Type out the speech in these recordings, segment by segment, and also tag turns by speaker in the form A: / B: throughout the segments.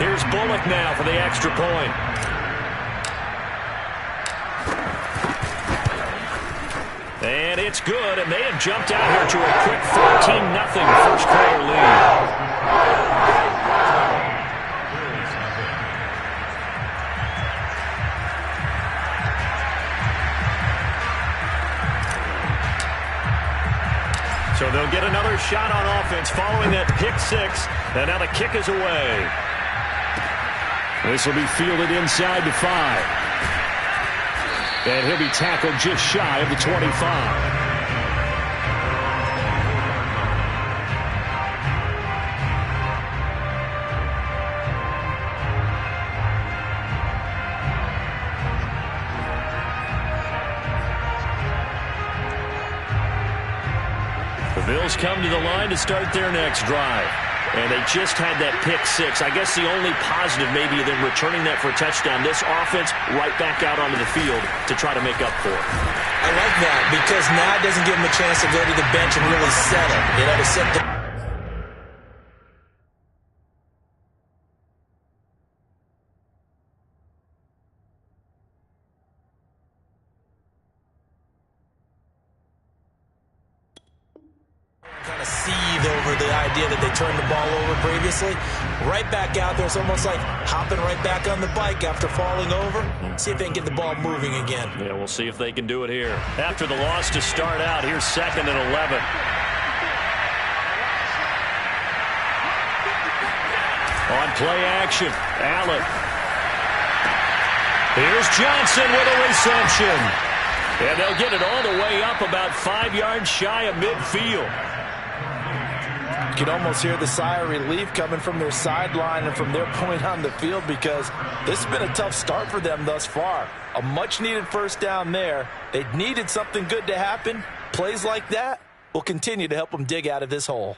A: Here's Bullock now for the extra point. And it's good, and they have jumped out here to a quick 14-0 first quarter lead. So they'll get another shot on offense following that pick six, and now the kick is away. This will be fielded inside the 5. And he'll be tackled just shy of the 25. The Bills come to the line to start their next drive. And they just had that pick six. I guess the only positive maybe of them returning that for a touchdown. This offense right back out onto the field to try to make up for it.
B: I like that because now it doesn't give them a chance to go to the bench and really settle. You know, to set the kind of seethe over the idea that they turned the ball over previously. Right back out there. It's almost like hopping right back on the bike after falling over. See if they can get the ball moving again.
A: Yeah, we'll see if they can do it here. After the loss to start out, here's 2nd and 11. On play action, Allen. Here's Johnson with a reception. And they'll get it all the way up about 5 yards shy of midfield.
C: You can almost hear the sigh of relief coming from their sideline and from their point on the field because this has been a tough start for them thus far. A much-needed first down there. They needed something good to happen. Plays like that will continue to help them dig out of this hole.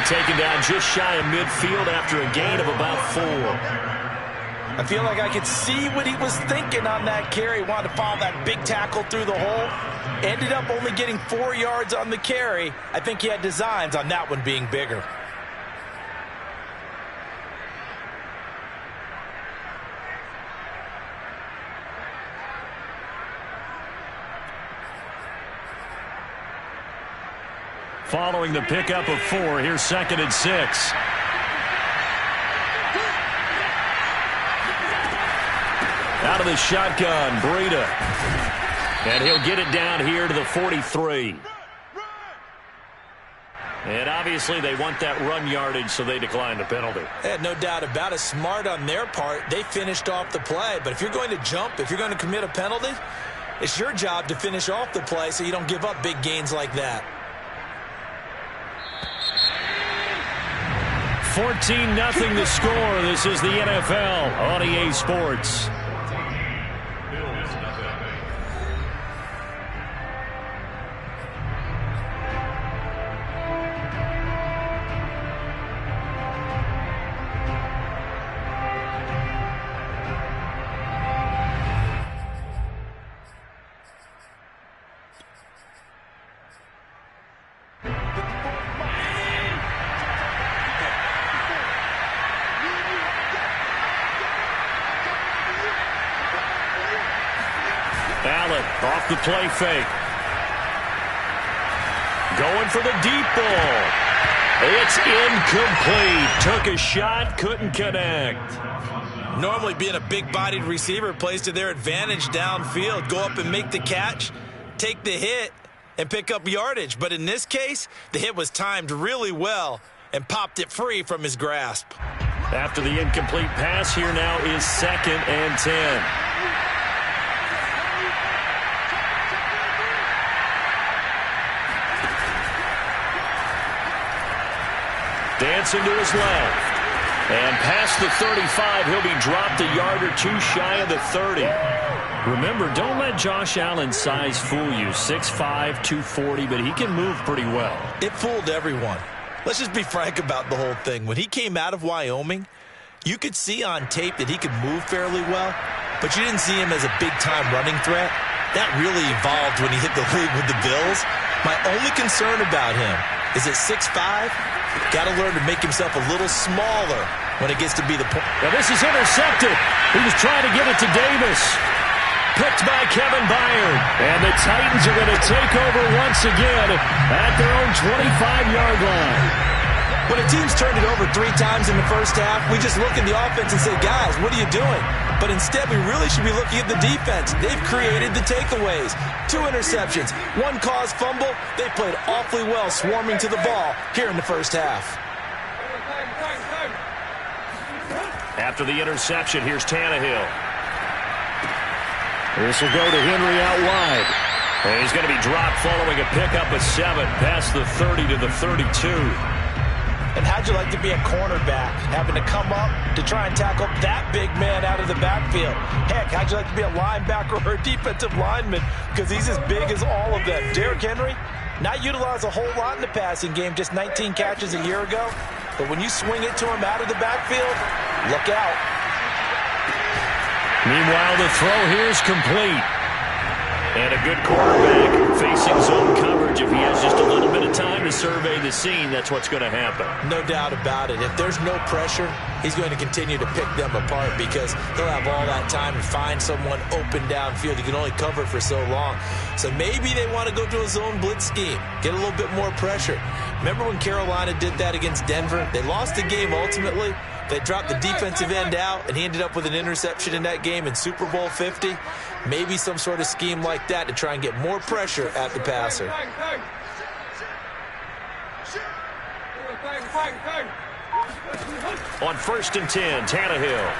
A: Taken down just shy of midfield after a gain of about 4.
C: I feel like I could see what he was thinking on that carry. Wanted to follow that big tackle through the hole. Ended up only getting 4 yards on the carry. I think he had designs on that one being bigger.
A: Following the pickup of 4, here's 2nd and 6. Out of the shotgun, Breida. And he'll get it down here to the 43. And obviously they want that run yardage, so they decline the penalty.
B: No doubt about it. Smart on their part. They finished off the play. But if you're going to jump, if you're going to commit a penalty, it's your job to finish off the play so you don't give up big gains like that.
A: 14-0 the score. This is the NFL on EA Sports. Allen off the play fake. Going for the deep ball. It's incomplete. Took a shot, couldn't connect.
B: Normally being a big-bodied receiver plays to their advantage downfield. Go up and make the catch, take the hit, and pick up yardage. But in this case, the hit was timed really well and popped it free from his grasp.
A: After the incomplete pass, here now is 2nd and 10. Dancing to his left. And past the 35, he'll be dropped a yard or two shy of the 30. Remember, don't let Josh Allen's size fool you. 6'5", 240, but he can move pretty well.
B: It fooled everyone. Let's just be frank about the whole thing. When he came out of Wyoming, you could see on tape that he could move fairly well, but you didn't see him as a big-time running threat. That really evolved when he hit the league with the Bills. My only concern about him is at 6'5", got to learn to make himself a little smaller when it gets to be the point.
A: Now this is intercepted. He was trying to give it to Davis. Picked by Kevin Byard. And the Titans are going to take over once again at their own 25-yard line.
B: When a team's turned it over 3 times in the first half, we just look at the offense and say, guys, what are you doing? But instead, we really should be looking at the defense. They've created the takeaways. 2 interceptions, 1 caused fumble. They played awfully well swarming to the ball here in the first half.
A: After the interception, here's Tannehill. This will go to Henry out wide. And he's going to be dropped following a pickup of 7 past the 30 to the 32.
C: And how'd you like to be a cornerback, having to come up to try and tackle that big man out of the backfield? Heck, how'd you like to be a linebacker or a defensive lineman, because he's as big as all of them? Derrick Henry, not utilized a whole lot in the passing game, just 19 catches a year ago. But when you swing it to him out of the backfield, look out.
A: Meanwhile, the throw here is complete. And a good quarterback facing zone coverage. If he has just a little bit of time to survey the scene, that's what's going to happen.
B: No doubt about it. If there's no pressure, he's going to continue to pick them apart because he'll have all that time to find someone open downfield. He can only cover for so long. So maybe they want to go to a zone blitz scheme, get a little bit more pressure. Remember when Carolina did that against Denver? They lost the game ultimately. They dropped the defensive end out, and he ended up with an interception in that game in Super Bowl 50. Maybe some sort of scheme like that to try and get more pressure at the passer.
A: On 1st and 10, Tannehill.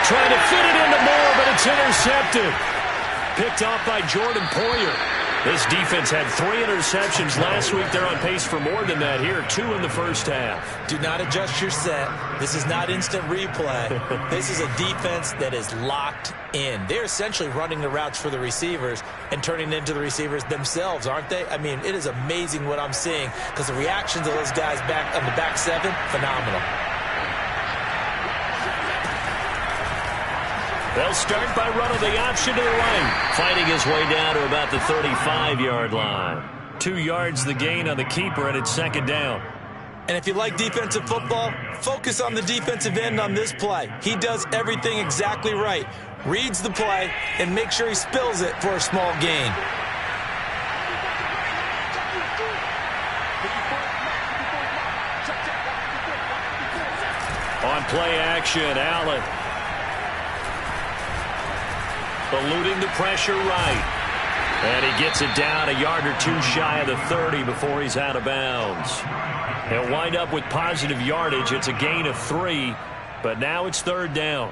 A: Trying to fit it into Moore, but it's intercepted. Picked off by Jordan Poyer. This defense had 3 interceptions last week. They're on pace for more than that here. 2 in the first half.
B: Do not adjust your set. This is not instant replay. This is a defense that is locked in. They're essentially running the routes for the receivers and turning into the receivers themselves, aren't they? I mean, it is amazing what I'm seeing because the reactions of those guys back on the back 7, phenomenal.
A: They'll start by running the option to the right, fighting his way down to about the 35-yard line. 2 yards the gain on the keeper, and it's 2nd down.
B: And if you like defensive football, focus on the defensive end on this play. He does everything exactly right. Reads the play and makes sure he spills it for a small gain.
A: On play action, Allen. Eluding the pressure right. And he gets it down a yard or 2 shy of the 30 before he's out of bounds. He'll wind up with positive yardage. It's a gain of 3, but now it's 3rd down.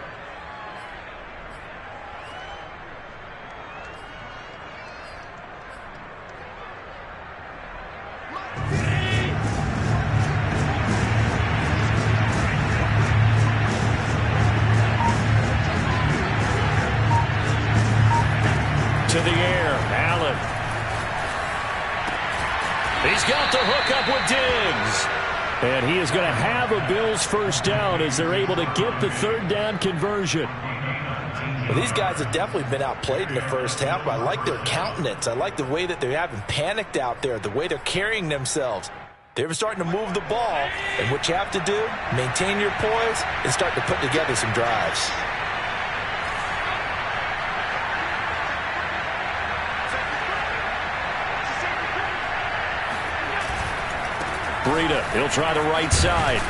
A: To the air, Allen. He's got the hook up with Diggs. And he is going to have a Bills first down as they're able to get the 3rd down conversion.
C: Well, these guys have definitely been outplayed in the first half, but I like their countenance. I like the way that they haven't panicked out there, the way they're carrying themselves. They're starting to move the ball, and what you have to do, maintain your poise and start to put together some drives.
A: Breida, he'll try the right side.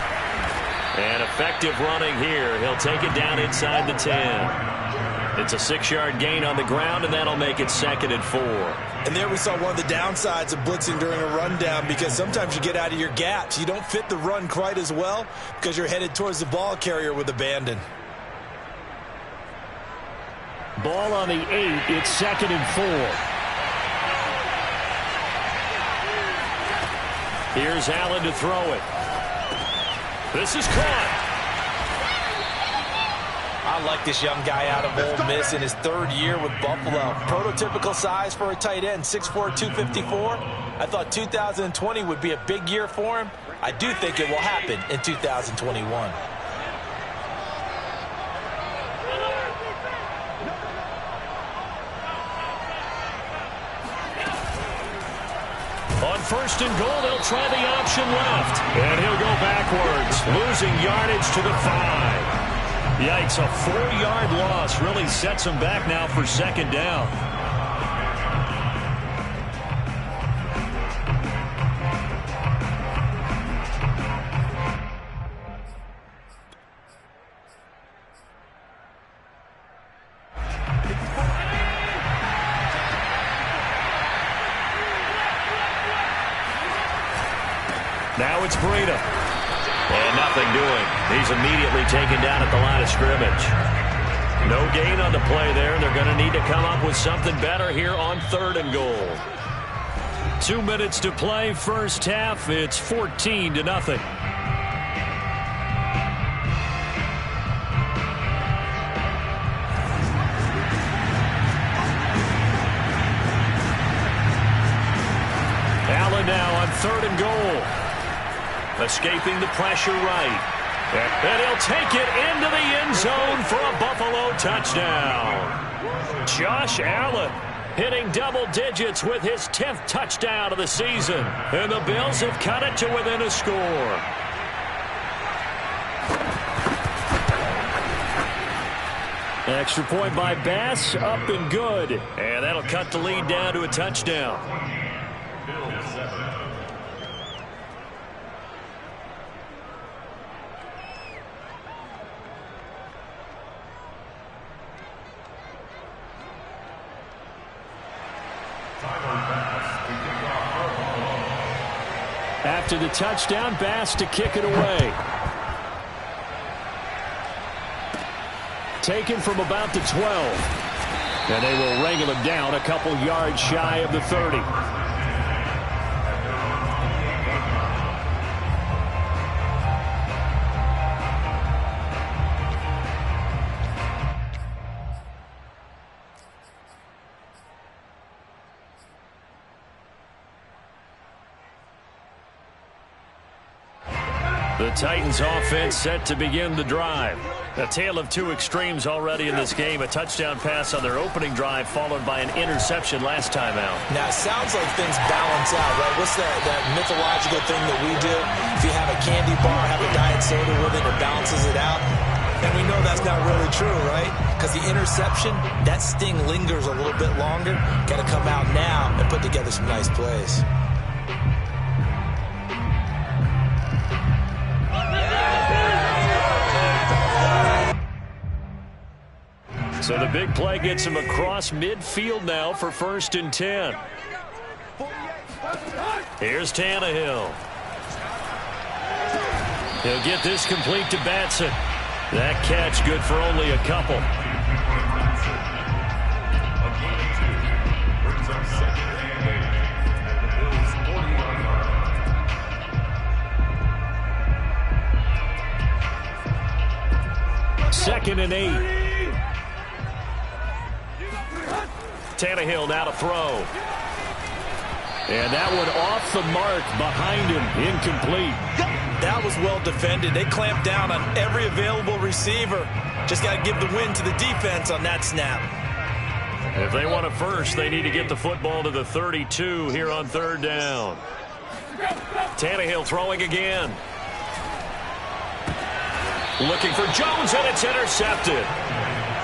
A: And effective running here. He'll take it down inside the 10. It's a 6-yard gain on the ground, and that'll make it 2nd and 4.
B: And there we saw one of the downsides of blitzing during a rundown because sometimes you get out of your gaps. You don't fit the run quite as well because you're headed towards the ball carrier with abandon.
A: Ball on the 8. It's 2nd and 4. Here's Allen to throw it. This is caught.
C: I like this young guy out of Ole Miss in his third year with Buffalo. Prototypical size for a tight end, 6'4", 254. I thought 2020 would be a big year for him. I do think it will happen in 2021.
A: On first and goal, they'll try the option left. And he'll go backwards, losing yardage to the 5. Yikes, a 4-yard loss really sets him back now for second down. Now it's Breida. And nothing doing. He's immediately taken down at the line of scrimmage. No gain on the play there. They're going to need to come up with something better here on third and goal. 2 minutes to play, first half. It's 14-0. Allen now on third and goal. Escaping the pressure right. And he'll take it into the end zone for a Buffalo touchdown. Josh Allen hitting double digits with his 10th touchdown of the season. And the Bills have cut it to within a score. Extra point by Bass, up and good. And that'll cut the lead down to a touchdown. After the touchdown, Bass to kick it away. Taken from about the 12. And they will wrangle him down a couple yards shy of the 30. The Titans offense set to begin the drive. A tale of two extremes already in this game. A touchdown pass on their opening drive followed by an interception last time out.
C: Now, it sounds like things balance out, right? What's that mythological thing that we do? If you have a candy bar, have a diet soda with it, it balances it out. And we know that's not really true, right? Because the interception, that sting lingers a little bit longer. Got to come out now and put together some nice plays.
A: So the big play gets him across midfield now for 1st and 10. Here's Tannehill. He'll get this complete to Batson. That catch good for only a couple. Second and 8. Tannehill now to throw. And that one off the mark behind him. Incomplete.
B: That was well defended. They clamped down on every available receiver. Just got to give the win to the defense on that snap.
A: If they want a first, they need to get the football to the 32 here on third down. Tannehill throwing again. Looking for Jones, and it's intercepted.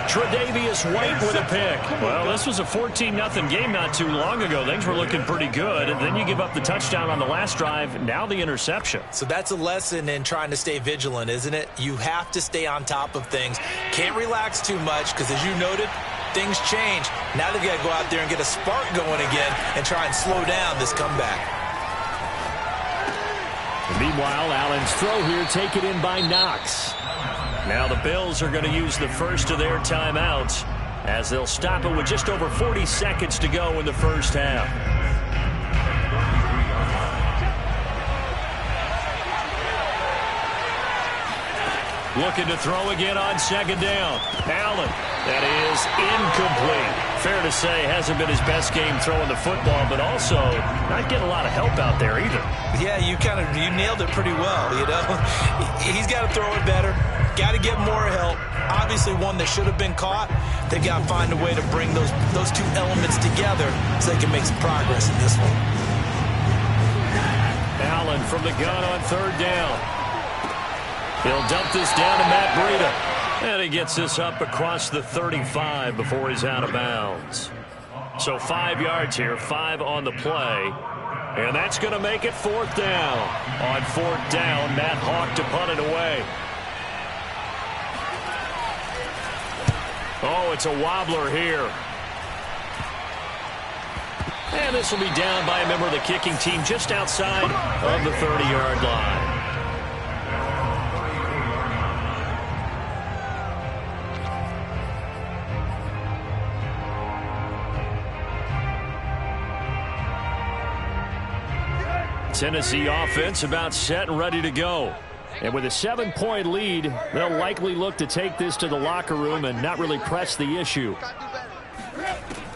A: Tre'Davious White with a pick. Well, this was a 14-0 game not too long ago. Things were looking pretty good. And then you give up the touchdown on the last drive. Now the interception.
C: So that's a lesson in trying to stay vigilant, isn't it? You have to stay on top of things. Can't relax too much because, as you noted, things change. Now they've got to go out there and get a spark going again and try and slow down this comeback.
A: Meanwhile, Allen's throw here taken in by Knox. Now the Bills are going to use the first of their timeouts as they'll stop it with just over 40 seconds to go in the first half. Looking to throw again on second down. Allen. That is incomplete. Fair to say, hasn't been his best game throwing the football, but also not getting a lot of help out there either.
B: Yeah, you nailed it pretty well, you know. He's got to throw it better. Got to get more help. Obviously one that should have been caught. They've got to find a way to bring those two elements together so they can make some progress in this one.
A: Allen from the gun on third down. He'll dump this down to Matt Breida. And he gets this up across the 35 before he's out of bounds. So 5 yards here, 5 on the play. And that's going to make it fourth down. On fourth down, Matt Hawk to punt it away. Oh, it's a wobbler here. And this will be down by a member of the kicking team just outside of the 30-yard line. Tennessee offense about set and ready to go. And with a 7-point lead, they'll likely look to take this to the locker room and not really press the issue.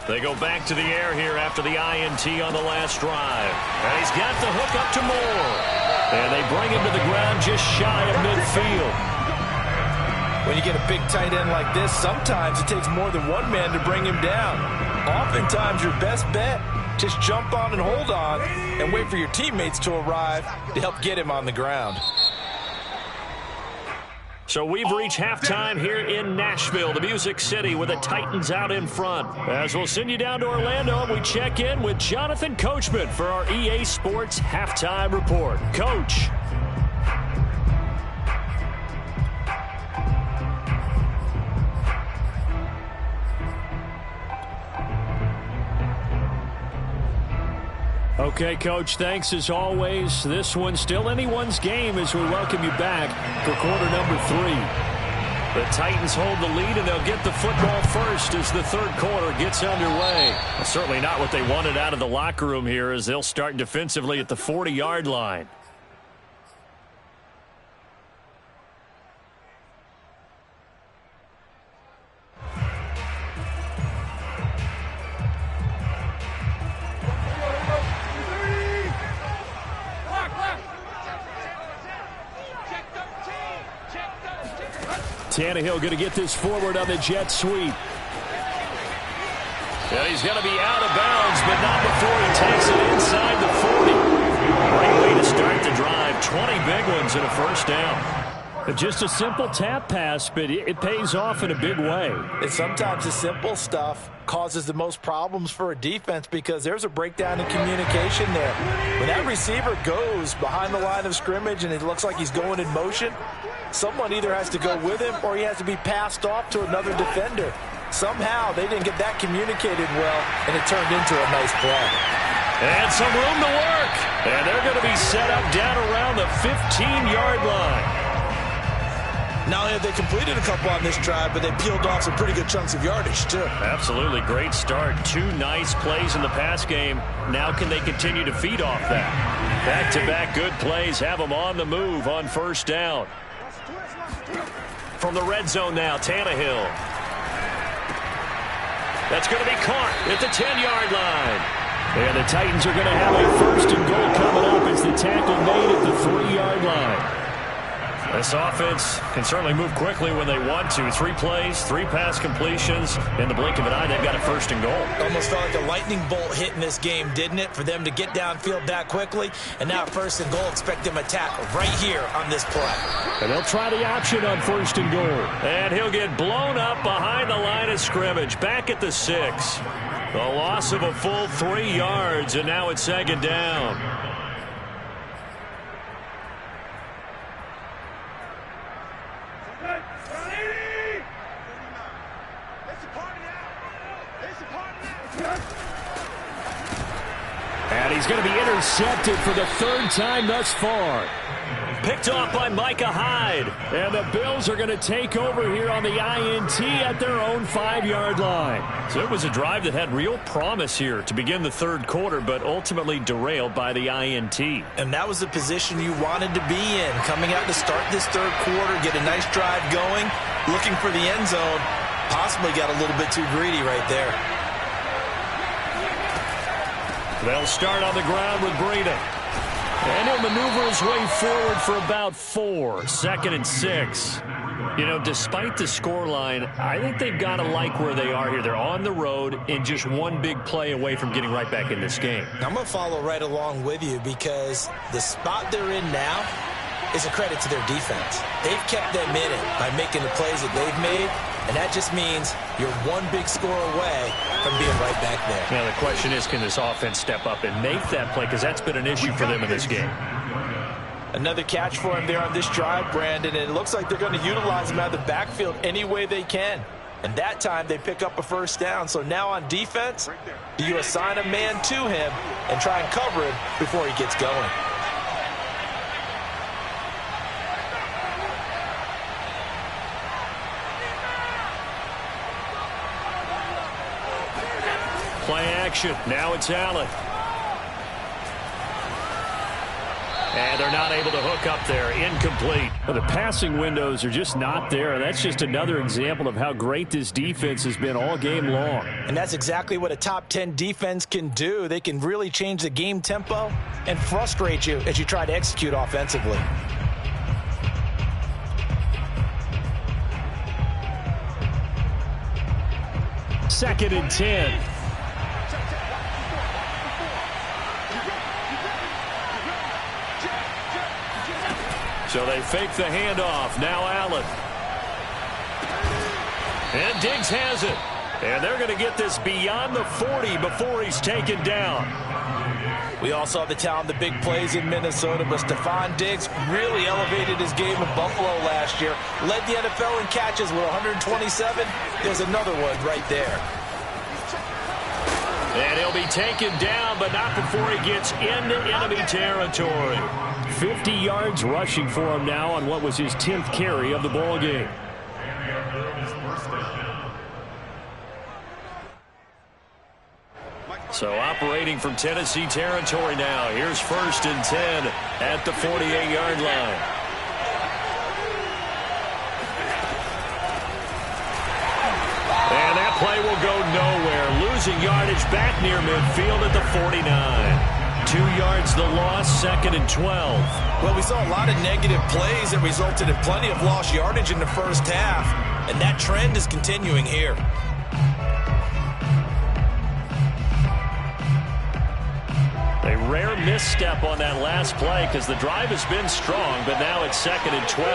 A: They go back to the air here after the INT on the last drive. And he's got the hook up to Moore. And they bring him to the ground just shy of midfield.
C: When you get a big tight end like this, sometimes it takes more than one man to bring him down. Oftentimes your best bet, just jump on and hold on and wait for your teammates to arrive to help get him on the ground.
A: So we've reached halftime here in Nashville, the Music City, with the Titans out in front. As we'll send you down to Orlando, and we check in with Jonathan Coachman for our EA Sports Halftime Report. Coach. Okay, Coach, thanks as always. This one's still anyone's game as we welcome you back for quarter number 3. The Titans hold the lead, and they'll get the football first as the third quarter gets underway. Well, certainly not what they wanted out of the locker room here as they'll start defensively at the 40-yard line. Tannehill going to get this forward on the jet sweep. And he's going to be out of bounds, but not before he takes it inside the 40. Great way to start the drive. 20 big ones and a first down. Just a simple tap pass, but it pays off in a big way.
C: And sometimes the simple stuff causes the most problems for a defense because there's a breakdown in communication there. When that receiver goes behind the line of scrimmage and it looks like he's going in motion, someone either has to go with him or he has to be passed off to another defender. Somehow they didn't get that communicated well, and it turned into a nice play.
A: And some room to work. And they're going to be set up down around the 15-yard line.
B: Not only have they completed a couple on this drive, but they peeled off some pretty good chunks of yardage, too.
A: Absolutely. Great start. 2 nice plays in the pass game. Now can they continue to feed off that? Back-to-back good plays have them on the move on first down. From the red zone now, Tannehill. That's going to be caught at the 10-yard line. And the Titans are going to have a first and goal coming up as the tackle made at the 3-yard line. This offense can certainly move quickly when they want to. 3 plays, 3 pass completions. In the blink of an eye, they've got a first and goal.
B: Almost felt like a lightning bolt hit in this game, didn't it? For them to get downfield that quickly. And now first and goal, expect them to tackle right here on this play.
A: And they'll try the option on first and goal. And he'll get blown up behind the line of scrimmage. Back at the 6. The loss of a full 3 yards, and now it's second down. And he's going to be intercepted for the 3rd time thus far. Picked off by Micah Hyde. And the Bills are going to take over here on the INT at their own 5-yard line. So it was a drive that had real promise here to begin the third quarter, but ultimately derailed by the INT.
B: And that was the position you wanted to be in. Coming out to start this third quarter, get a nice drive going, looking for the end zone. Possibly got a little bit too greedy right there.
A: They'll start on the ground with Breida. And he'll maneuver his way forward for about 4. 2nd and 6. You know, despite the scoreline, I think they've got to like where they are here. They're on the road and just one big play away from getting right back in this game.
B: I'm going to follow right along with you because the spot they're in now is a credit to their defense. They've kept them in it by making the plays that they've made, and that just means you're one big score away from being right back there.
A: Now, the question is, can this offense step up and make that play? Because that's been an issue for them in this game.
C: Another catch for him there on this drive, Brandon, and it looks like they're going to utilize him out of the backfield any way they can. And that time, they pick up a first down. So now on defense, do you assign a man to him and try and cover him before he gets going?
A: Play action. Now it's Allen. And they're not able to hook up there. Incomplete. Well, the passing windows are just not there. That's just another example of how great this defense has been all game long.
C: And that's exactly what a top 10 defense can do. They can really change the game tempo and frustrate you as you try to execute offensively.
A: Second and 10. So they fake the handoff. Now Allen. And Diggs has it. And they're going to get this beyond the 40 before he's taken down.
C: We all saw the talent, the big plays in Minnesota, but Stephon Diggs really elevated his game in Buffalo last year. Led the NFL in catches with 127. There's another one right there.
A: And he'll be taken down, but not before he gets into enemy territory. 50 yards rushing for him now on what was his 10th carry of the ball game. So operating from Tennessee territory now. Here's 1st and 10 at the 48-yard line. And that play will go nowhere. Losing yardage back near midfield at the 49. 2 yards the loss, 2nd and 12.
B: Well, we saw a lot of negative plays that resulted in plenty of lost yardage in the first half, and that trend is continuing here.
A: A rare misstep on that last play because the drive has been strong, but now it's 2nd and 12.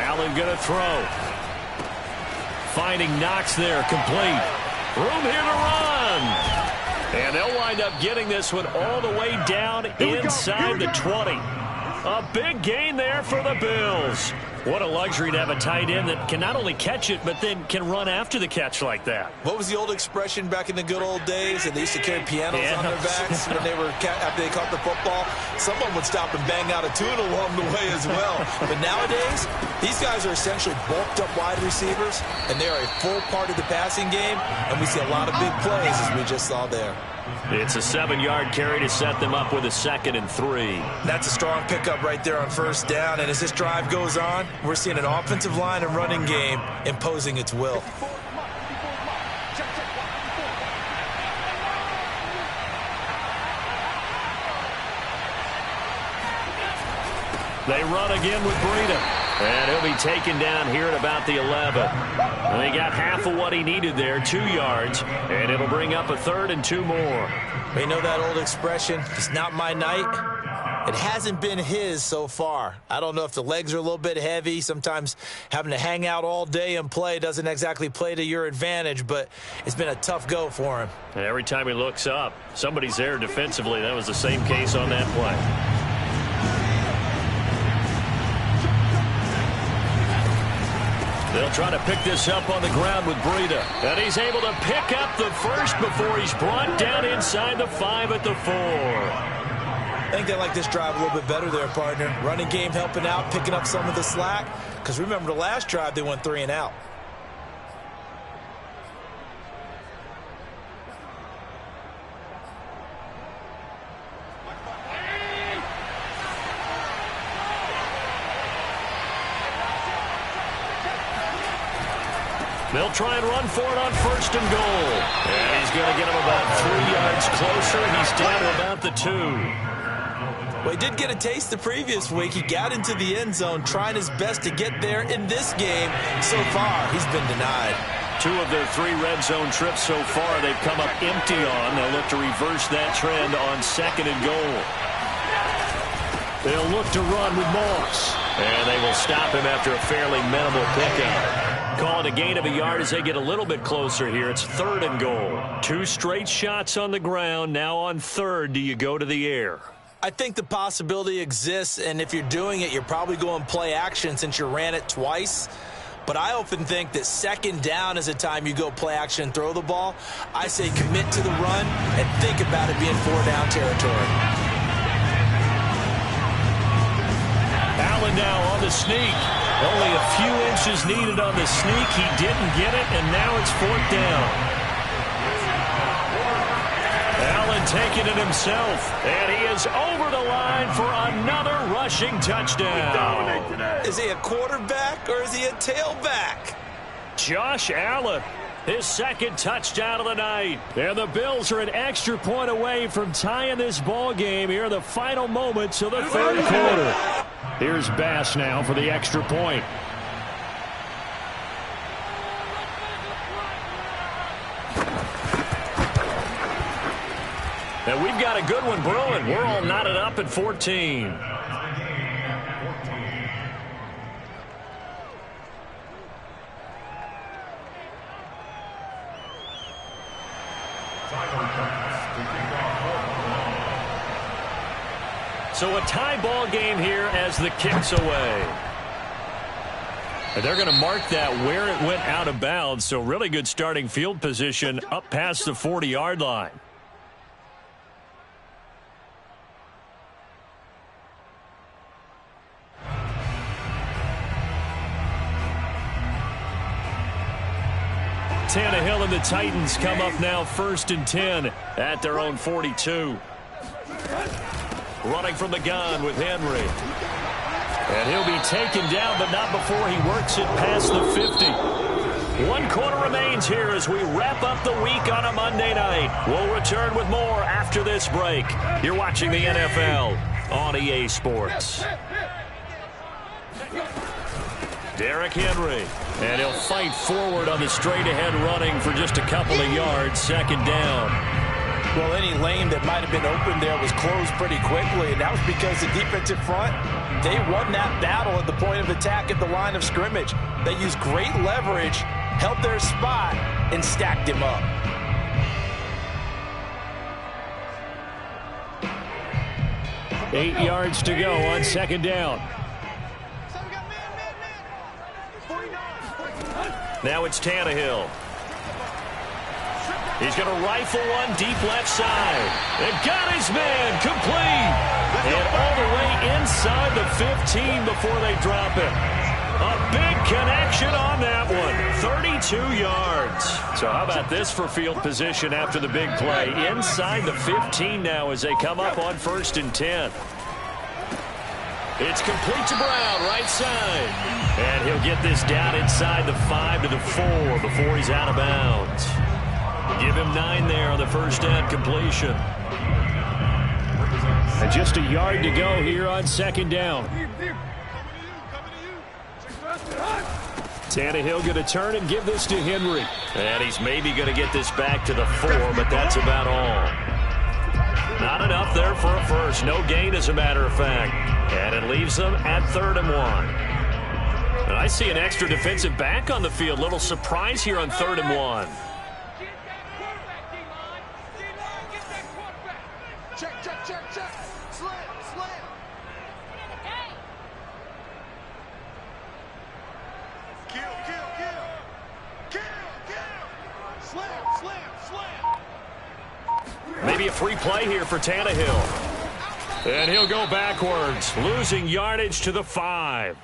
A: Allen going to throw. Finding Knox there, complete. Room here to run. And they'll wind up getting this one all the way down inside the 20. A big gain there for the Bills. What a luxury to have a tight end that can not only catch it, but then can run after the catch like that.
B: What was the old expression back in the good old days? They used to carry pianos on their backs when they were after they caught the football. Someone would stop and bang out a tune along the way as well. But nowadays, these guys are essentially bulked up wide receivers, and they are a full part of the passing game, and we see a lot of big plays as we just saw there.
A: It's a 7-yard carry to set them up with a 2nd and 3.
B: That's a strong pickup right there on first down. And as this drive goes on, we're seeing an offensive line and running game imposing its will.
A: They run again with Breida. And he'll be taken down here at about the 11. And they got half of what he needed there, 2 yards. And it'll bring up a 3rd and 2 more.
B: We know that old expression, it's not my night. It hasn't been his so far. I don't know if the legs are a little bit heavy. Sometimes having to hang out all day and play doesn't exactly play to your advantage, but it's been a tough go for him.
A: And every time he looks up, somebody's there defensively. That was the same case on that play. They'll try to pick this up on the ground with Breida. And he's able to pick up the first before he's brought down inside the 5 at the 4.
B: I think they like this drive a little bit better there, partner. Running game helping out, picking up some of the slack. Because remember the last drive, they went 3 and out.
A: They'll try and run for it on 1st and goal. And he's going to get him about 3 yards closer. He's down to about the 2.
B: Well, he did get a taste the previous week. He got into the end zone, trying his best to get there in this game. So far, he's been denied.
A: 2 of their 3 red zone trips so far they've come up empty on. They'll look to reverse that trend on 2nd and goal. They'll look to run with Moss. And they will stop him after a fairly minimal pickup. Calling a gain of a yard as they get a little bit closer here. It's 3rd and goal. 2 straight shots on the ground. Now on 3rd, do you go to the air?
B: I think the possibility exists, and if you're doing it, you're probably going play action since you ran it twice. But I often think that 2nd down is a time you go play action and throw the ball. I say commit to the run and think about it being 4-down territory.
A: Allen now on the sneak. Only a few inches needed on the sneak. He didn't get it, and now it's 4th down. Allen taking it himself, and he is over the line for another rushing touchdown.
B: Is he a quarterback or is he a tailback?
A: Josh Allen, his 2nd touchdown of the night. And the Bills are an extra point away from tying this ball game here in the final moments of the 3rd quarter. Here's Bass now for the extra point. And we've got a good one brewing. We're all knotted up at 14. So a tie ball game here as the kick's away. And they're going to mark that where it went out of bounds. So really good starting field position up past the 40-yard line. Tannehill and the Titans come up now 1st and 10 at their own 42. Running from the gun with Henry. And he'll be taken down, but not before he works it past the 50. 1 quarter remains here as we wrap up the week on a Monday night. We'll return with more after this break. You're watching the NFL on EA Sports. Derrick Henry. And he'll fight forward on the straight-ahead running for just a couple of yards. 2nd down.
C: Well, any lane that might have been open there was closed pretty quickly, and that was because the defensive front, they won that battle at the point of attack at the line of scrimmage. They used great leverage, held their spot, and stacked him up.
A: Eight yards to go on 2nd down. Now it's Tannehill. He's going to rifle one deep left side. And got his man complete. And all the way inside the 15 before they drop it. A big connection on that one. 32 yards. So how about this for field position after the big play? Inside the 15 now as they come up on 1st and 10. It's complete to Brown, right side. And he'll get this down inside the 5 to the 4 before he's out of bounds. Give him 9 there on the first down completion. And just a yard to go here on 2nd down. Tannehill going to turn and give this to Henry. And he's maybe going to get this back to the 4, but that's about all. Not enough there for a first. No gain, as a matter of fact. And it leaves them at 3rd and 1. And I see an extra defensive back on the field. Little surprise here on 3rd and 1.
D: Kill.
A: be a free play here for Tannehill. And he'll go backwards, losing yardage to the 5.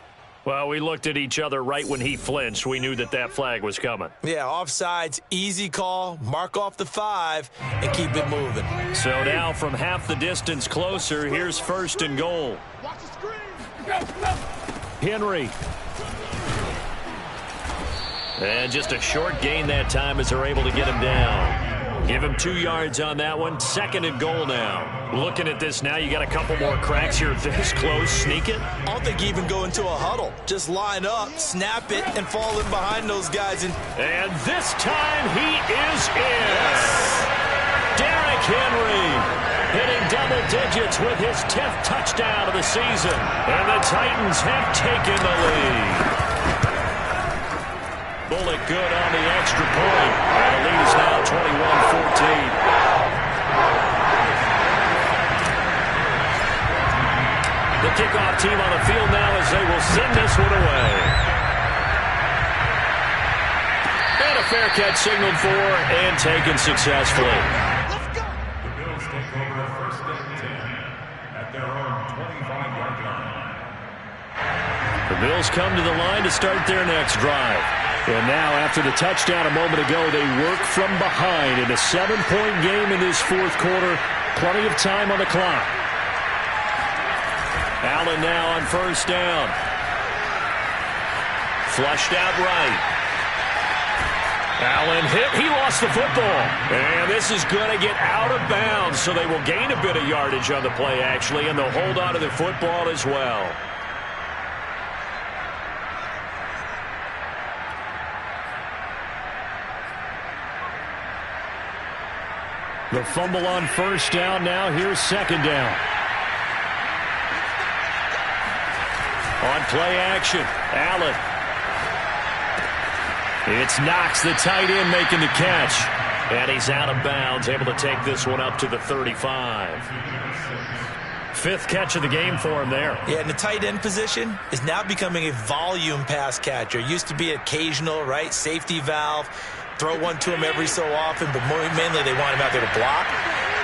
A: Well, we looked at each other right when he flinched. We knew that that flag was coming.
B: Yeah, offsides, easy call, mark off the 5, and keep it moving.
A: So now from half the distance closer, here's 1st and goal. Henry. And just a short gain that time as they're able to get him down. Give him 2 yards on that one. 2nd and goal now. Looking at this now, you got a couple more cracks here this close. Sneak it.
B: I don't think you even go into a huddle. Just line up, snap it, and fall in behind those guys.
A: And this time he is in. Yes. Derrick Henry hitting double digits with his 10th touchdown of the season. And the Titans have taken the lead. Bullet good on the extra point. And the lead is now 21-14. The kickoff team on the field now as they will send this one away. And a fair catch signaled for and taken successfully.
D: Let's go. The Bills take over 1st and 10 at their own 25-yard line.
A: The Bills come to the line to start their next drive. And now, after the touchdown a moment ago, they work from behind in a 7-point game in this 4th quarter. Plenty of time on the clock. Allen now on 1st down. Flushed out right. Allen hit. He lost the football. And this is going to get out of bounds, so they will gain a bit of yardage on the play, actually, and they'll hold on to the football as well. The fumble on 1st down. Now here's 2nd down. On play action, Allen. It's Knox, the tight end, making the catch. And he's out of bounds, able to take this one up to the 35. 5th catch of the game for him there.
B: Yeah, and the tight end position is now becoming a volume pass catcher. Used to be occasional, right? Safety valve. Throw one to him every so often, but mainly they want him out there to block.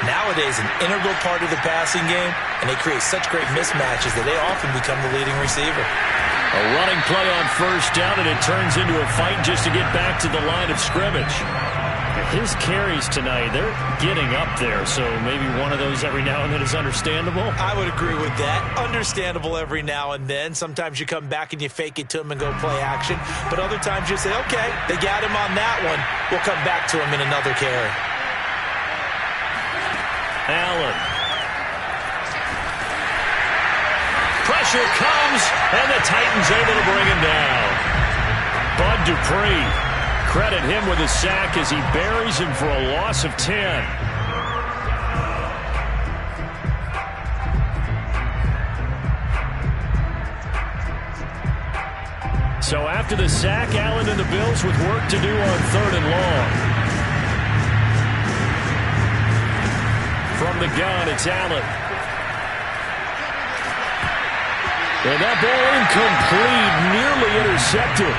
B: Nowadays, an integral part of the passing game, and they create such great mismatches that they often become the leading receiver.
A: A running play on 1st down, and it turns into a fight just to get back to the line of scrimmage. His carries tonight, they're getting up there, so maybe one of those every now and then is understandable.
B: I would agree with that. Understandable every now and then. Sometimes you come back and you fake it to him and go play action. But other times you say, okay, they got him on that one. We'll come back to him in another carry.
A: Allen. Pressure comes, and the Titans able to bring him down. Bud Dupree. Credit him with a sack as he buries him for a loss of 10. So after the sack, Allen and the Bills with work to do on 3rd and long. From the gun, it's Allen. And that ball incomplete, nearly intercepted.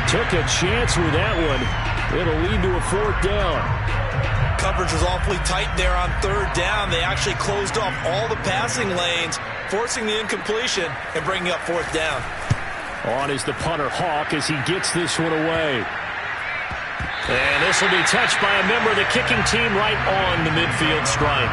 A: Took a chance with that one. It'll lead to a 4th down.
B: Coverage was awfully tight there on 3rd down. They actually closed off all the passing lanes, forcing the incompletion and bringing up 4th down.
A: On is the punter, Hawk, as he gets this one away. And this will be touched by a member of the kicking team right on the midfield stripe.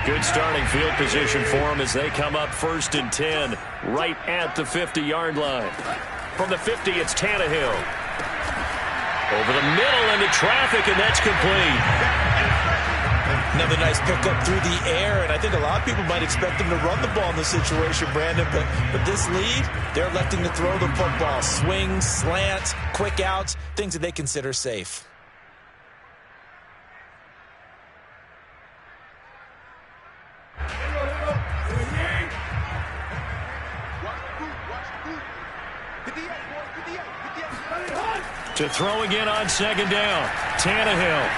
A: Good starting field position for them as they come up 1st and 10, right at the 50-yard line. From the 50, it's Tannehill. Over the middle into traffic, and that's complete.
B: Another nice pickup through the air, and I think a lot of people might expect them to run the ball in this situation, Brandon, but this lead, they're electing to throw the football. Swings, slants, quick outs, things that they consider safe.
A: To throw again on 2nd down. Tannehill.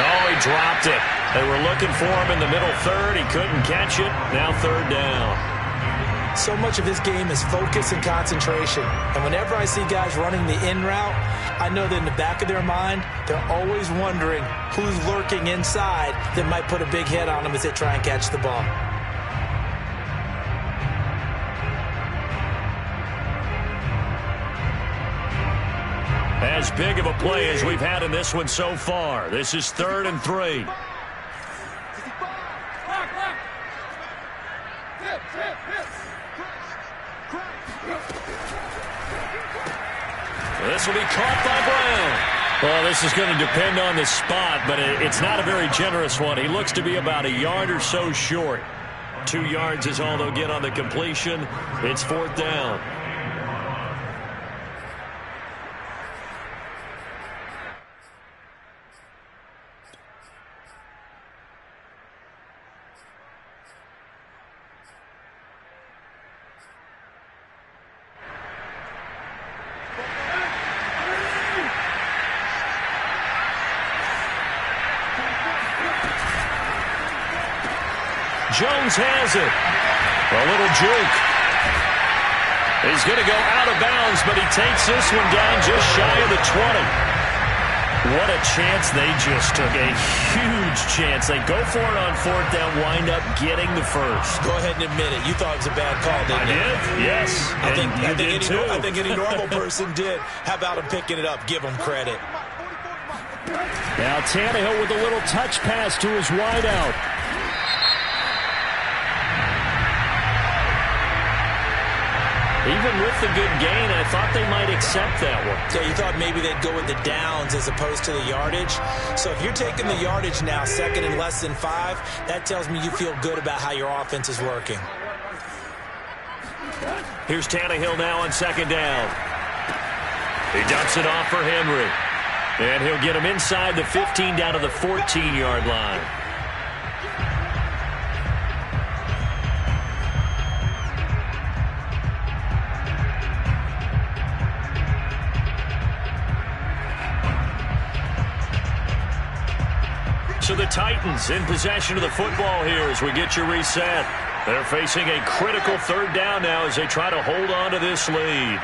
A: Oh, he dropped it. They were looking for him in the middle third. He couldn't catch it. Now third down.
B: So much of this game is focus and concentration. And whenever I see guys running the in route, I know that in the back of their mind, they're always wondering who's lurking inside that might put a big hit on them as they try and catch the ball.
A: As big of a play as we've had in this one so far. This is 3rd and 3. This will be caught by Brown. Well, this is going to depend on the spot, but it's not a very generous one. He looks to be about a yard or so short. 2 yards is all they'll get on the completion. It's 4th down. Jones has it. A little juke. He's going to go out of bounds, but he takes this one down just shy of the 20. What a chance they just took. A huge chance. They go for it on 4th down, wind up getting the first.
B: Go ahead and admit it. You thought it was a bad call, didn't you?
A: I did, yes.
B: I think any normal person did. How about him picking it up? Give him credit.
A: Now Tannehill with a little touch pass to his wideout. Even with the good gain, I thought they might accept that one.
B: Yeah, you thought maybe they'd go with the downs as opposed to the yardage. So if you're taking the yardage now, 2nd and less than 5, that tells me you feel good about how your offense is working.
A: Here's Tannehill now on 2nd down. He dumps it off for Henry. And he'll get him inside the 15 down to the 14-yard line. So the Titans in possession of the football here as we get you reset. They're facing a critical 3rd down now as they try to hold on to this lead.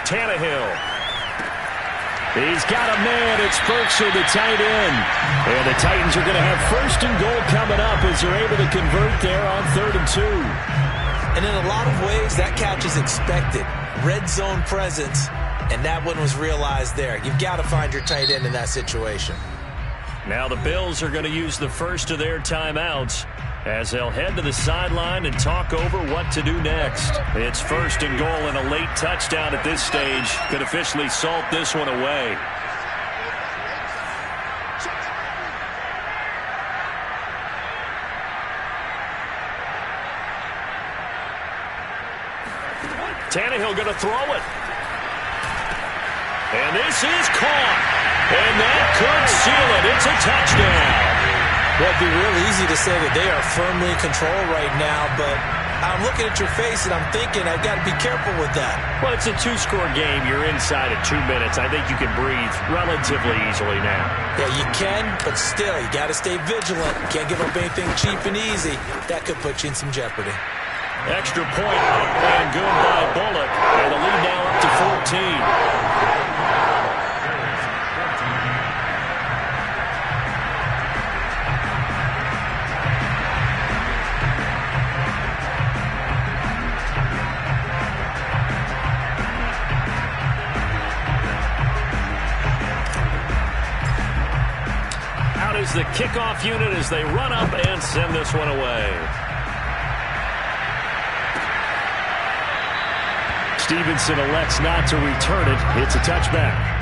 A: Tannehill. He's got a man. It's Burkser, the tight end. And the Titans are going to have 1st and goal coming up as they're able to convert there on 3rd and 2.
B: And in a lot of ways, that catch is expected. Red zone presence, and that one was realized there. You've got to find your tight end in that situation.
A: Now the Bills are going to use the first of their timeouts as they'll head to the sideline and talk over what to do next. It's 1st and goal and a late touchdown at this stage could officially salt this one away. Tannehill going to throw it. And this is caught. And that could seal it. It's a touchdown.
B: Well, it'd be real easy to say that they are firmly in control right now, but I'm looking at your face and I'm thinking I've got to be careful with that.
A: Well, it's a 2-score game. You're inside at 2 minutes. I think you can breathe relatively easily now.
B: Yeah, you can, but still, you got to stay vigilant. You can't give up anything cheap and easy. That could put you in some jeopardy.
A: Extra point up and good by Bullock. And the lead now up to 14. Is the kickoff unit as they run up and send this one away. Stevenson elects not to return it. It's a touchback.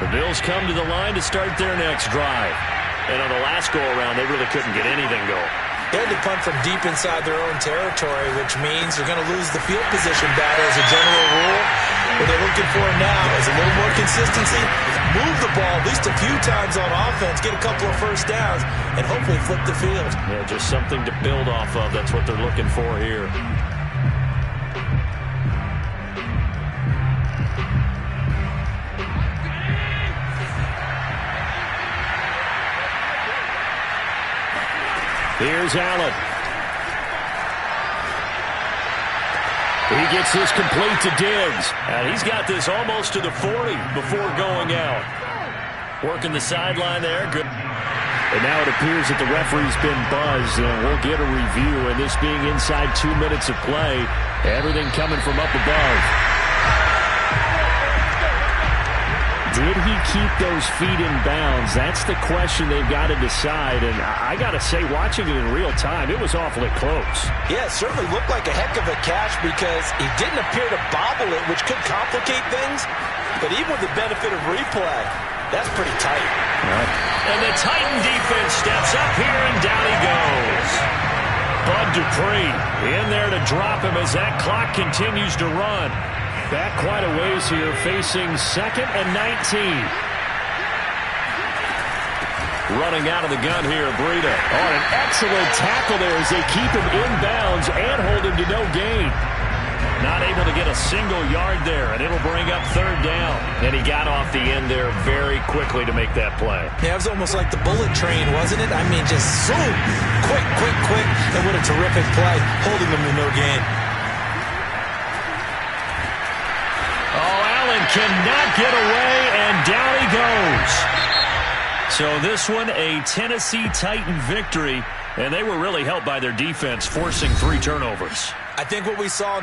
A: The Bills come to the line to start their next drive. And on the last go-around, they really couldn't get anything going.
B: They had to punt from deep inside their own territory, which means you're going to lose the field position battle as a general rule. What they're looking for now is a little more consistency, move the ball at least a few times on offense, get a couple of first downs, and hopefully flip the field.
A: Yeah, just something to build off of. That's what they're looking for here. Here's Allen. He gets this complete to Diggs. And he's got this almost to the 40 before going out. Working the sideline there. Good. And now it appears that the referee's been buzzed, and we'll get a review. And this being inside 2 minutes of play, everything coming from up above. Did he keep those feet in bounds? That's the question they've got to decide. And I got to say, watching it in real time, it was awfully close.
B: Yeah, it certainly looked like a heck of a catch because he didn't appear to bobble it, which could complicate things. But even with the benefit of replay, that's pretty tight.
A: And the Titan defense steps up here, and down he goes. Bud Dupree in there to drop him as that clock continues to run. Back quite a ways here, facing 2nd and 19. Running out of the gun here, Breida. Oh, an excellent tackle there as they keep him inbounds and hold him to no gain. Not able to get a single yard there, and it'll bring up 3rd down. And he got off the end there very quickly to make that play.
B: Yeah, it was almost like the bullet train, wasn't it? I mean, just zoom. Quick, quick, quick. And what a terrific play, holding him to no gain.
A: Cannot get away, and down he goes. So this one, a Tennessee Titan victory, and they were really helped by their defense, forcing 3 turnovers.
B: I think what we saw